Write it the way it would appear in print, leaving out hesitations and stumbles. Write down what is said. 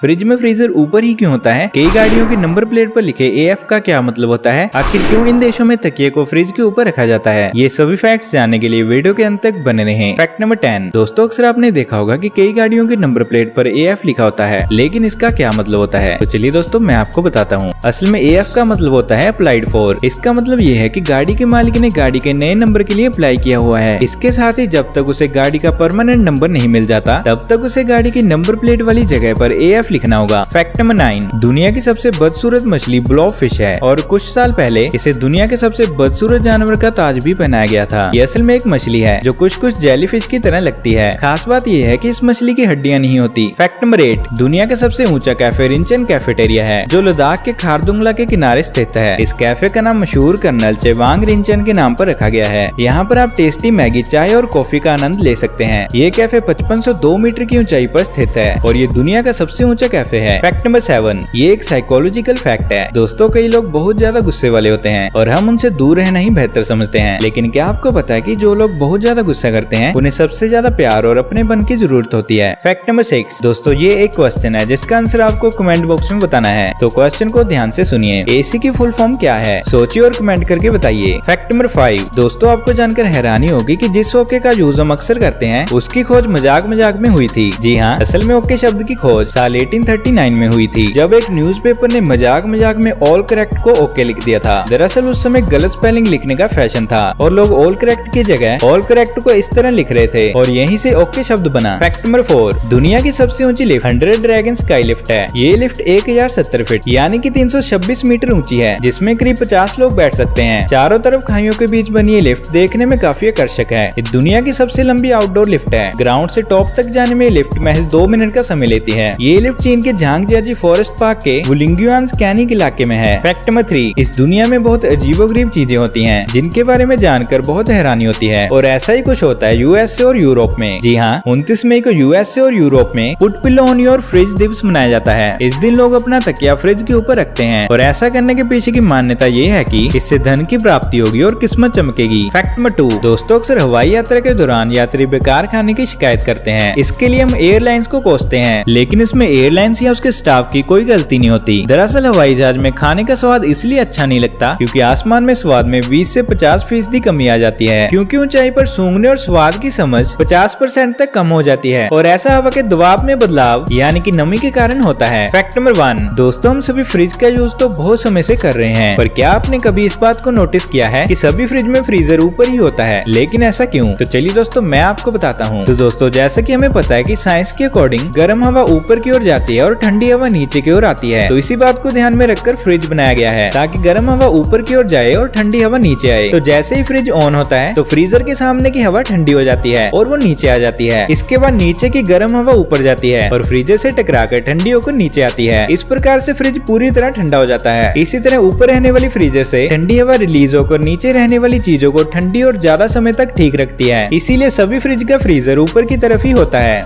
Fridge में freezer ऊपर ही क्यों होता है? कई गाड़ियों की नंबर प्लेट पर लिखे AF का क्या मतलब होता है? आखिर क्यों इन देशों में तकिए को फ्रिज के ऊपर रखा जाता है? ये सभी फैक्ट्स जानने के लिए वीडियो के अंत तक बने रहें। Fact number 10। दोस्तों, अक्सर आपने देखा होगा कि कई गाड़ियों की नंबर प्लेट पर AF लिखा होता है, लेकिन इसका क्या मतलब होता है? तो चलिए दोस्तों, मैं आपको बताता हूँ। असल में AF का मतलब होता है अप्लाइड फॉर। इसका मतलब ये है कि गाड़ी के मालिक ने गाड़ी के नए नंबर के लिए अप्लाई किया हुआ है। इसके साथ ही जब तक उसे गाड़ी का परमानेंट नंबर नहीं मिल जाता, तब तक उसे गाड़ी की नंबर प्लेट वाली जगह पर AF लिखना होगा। Fact number 9। दुनिया की सबसे बदसूरत मछली ब्लॉब फिश है और कुछ साल पहले इसे दुनिया के सबसे बदसूरत जानवर का ताज भी पहनाया गया था। ये असल में एक मछली है जो कुछ जेलीफिश की तरह लगती है। खास बात यह है कि इस मछली की हड्डियां नहीं होती। Fact number 8। दुनिया का सबसे ऊंचा कैफे रिंचन कैफेटेरिया है, जो लद्दाख के खारदुंगला के किनारे स्थित है। इस कैफे का नाम मशहूर कर्नल चेवांग रिंचन के नाम पर रखा गया है। यहाँ पर आप टेस्टी मैगी, चाय और कॉफी का आनंद ले सकते हैं। ये कैफे 5502 मीटर की ऊंचाई पर स्थित है और ये दुनिया का सबसे ऊंचा कैफे है। Fact number 7। ये एक साइकोलॉजिकल फैक्ट है। दोस्तों, कई लोग बहुत ज्यादा गुस्से वाले होते हैं और हम उनसे दूर रहना ही बेहतर समझते हैं, लेकिन क्या आपको पता है कि जो लोग बहुत ज्यादा गुस्सा करते हैं उन्हें सबसे ज्यादा प्यार और अपनेपन की जरूरत होती है। Fact number 6। दोस्तों, ये एक क्वेश्चन है जिसका आंसर आपको कमेंट बॉक्स में बताना है, तो क्वेश्चन को ध्यान से सुनिए। AC की फुल फॉर्म क्या है? सोचिए और कमेंट करके बताइए। Fact number 5। दोस्तों, आपको जानकर हैरानी होगी कि जिस ओके का यूज हम अक्सर करते हैं उसकी खोज मजाक में हुई थी। जी हाँ, असल में ओके शब्द की खोज साल 1839 में हुई थी, जब एक न्यूज़पेपर ने मजाक में ऑल करेक्ट को ओके लिख दिया था। दरअसल उस समय गलत स्पेलिंग लिखने का फैशन था और लोग ऑल करेक्ट की जगह ऑल करेक्ट को इस तरह लिख रहे थे और यहीं से ओके शब्द बना। Fact number 4। दुनिया की सबसे ऊंची लिफ्ट 100 ड्रैगन स्काई लिफ्ट है। ये लिफ्ट 1070 फीट यानी कि 326 मीटर ऊंची है, जिसमें करीब 50 लोग बैठ सकते हैं। चारों तरफ खाइयों के बीच बनी ये लिफ्ट देखने में काफी आकर्षक है। ये दुनिया की सबसे लंबी आउटडोर लिफ्ट है। ग्राउंड से टॉप तक जाने में लिफ्ट महज 2 मिनट का समय लेती है। ये लिफ्ट चीन के झांगजियाजी फॉरेस्ट पार्क के वुलिंगयुआन कैनिंग इलाके में है। Fact number 3। इस दुनिया में बहुत अजीबोगरीब चीजें होती हैं, जिनके बारे में जानकर बहुत हैरानी होती है, और ऐसा ही कुछ होता है USA और यूरोप में। जी हाँ, 29 मई को USA और यूरोप में put pillow on your fridge दिवस मनाया जाता है। इस दिन लोग अपना तकिया फ्रिज के ऊपर रखते हैं और ऐसा करने के पीछे की मान्यता ये है कि इससे धन की प्राप्ति होगी और किस्मत चमकेगी। Fact number 2। दोस्तों, अक्सर हवाई यात्रा के दौरान यात्री बेकार खाने की शिकायत करते हैं। इसके लिए हम एयरलाइंस को कोसते हैं, लेकिन इसमें एयरलाइंस या उसके स्टाफ की कोई गलती नहीं होती। दरअसल हवाई जहाज में खाने का स्वाद इसलिए अच्छा नहीं लगता क्योंकि आसमान में स्वाद में 20 से 50% कमी आ जाती है, क्योंकि ऊंचाई पर सूंघने और स्वाद की समझ 50% तक कम हो जाती है और ऐसा हवा के दबाव में बदलाव यानी कि नमी के कारण होता है। Fact number 1। दोस्तों, हम सभी फ्रिज का यूज तो बहुत समय से कर रहे हैं, पर क्या आपने कभी इस बात को नोटिस किया है कि सभी फ्रिज में फ्रीजर ऊपर ही होता है? लेकिन ऐसा क्यों? तो चलिए दोस्तों, मैं आपको बताता हूँ। तो दोस्तों, जैसा कि हमें पता है कि साइंस के अकॉर्डिंग गर्म हवा ऊपर की ओर जाती है और ठंडी हवा नीचे की ओर आती है, तो इसी बात को ध्यान में रखकर फ्रिज बनाया गया है ताकि गर्म हवा ऊपर की ओर जाए और ठंडी हवा नीचे आए। तो जैसे ही फ्रिज ऑन होता है तो फ्रीजर के सामने की हवा ठंडी हो जाती है और वो नीचे आ जाती है। इसके बाद नीचे की गर्म हवा ऊपर जाती है और फ्रीजर से टकराकर ठंडी होकर नीचे आती है। इस प्रकार से फ्रिज पूरी तरह ठंडा हो जाता है। इसी तरह ऊपर रहने वाली फ्रीजर से ठंडी हवा रिलीज होकर नीचे रहने वाली चीजों को ठंडी और ज्यादा समय तक ठीक रखती है। इसीलिए सभी फ्रिज का फ्रीजर ऊपर की तरफ ही होता है।